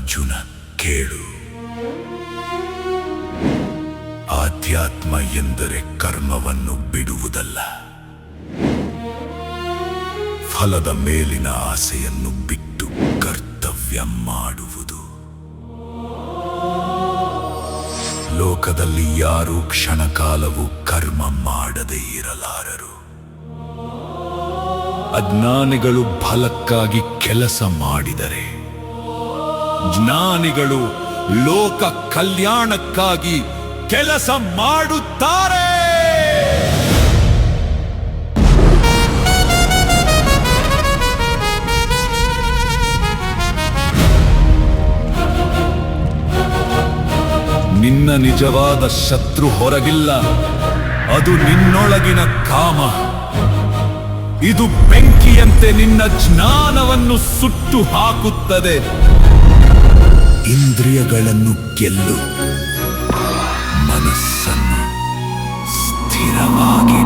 ಅರ್ಜುನ, ಕೇಳು. ಆಧ್ಯಾತ್ಮ ಎಂದರೆ ಕರ್ಮವನ್ನು ಬಿಡುವುದಲ್ಲ, ಫಲದ ಮೇಲಿನ ಆಸೆಯನ್ನು ಬಿಟ್ಟು ಕರ್ತವ್ಯ ಮಾಡುವುದು. ಲೋಕದಲ್ಲಿ ಯಾರೂ ಕ್ಷಣಕಾಲವೂ ಕರ್ಮ ಮಾಡದೇ ಇರಲಾರರು. ಅಜ್ಞಾನಿಗಳು ಫಲಕ್ಕಾಗಿ ಕೆಲಸ ಮಾಡಿದರೆ, ಜ್ಞಾನಿಗಳು ಲೋಕ ಕಲ್ಯಾಣಕ್ಕಾಗಿ ಕೆಲಸ ಮಾಡುತ್ತಾರೆ. ನಿನ್ನ ನಿಜವಾದ ಶತ್ರು ಹೊರಗಿಲ್ಲ, ಅದು ನಿನ್ನೊಳಗಿನ ಕಾಮ. ಇದು ಬೆಂಕಿಯಂತೆ ನಿನ್ನ ಜ್ಞಾನವನ್ನು ಸುಟ್ಟು ಹಾಕುತ್ತದೆ. ಇಂದ್ರಿಯಗಳನ್ನು ಗೆಲ್ಲು, ಮನಸ್ಸನ್ನು ಸ್ಥಿರವಾಗಿ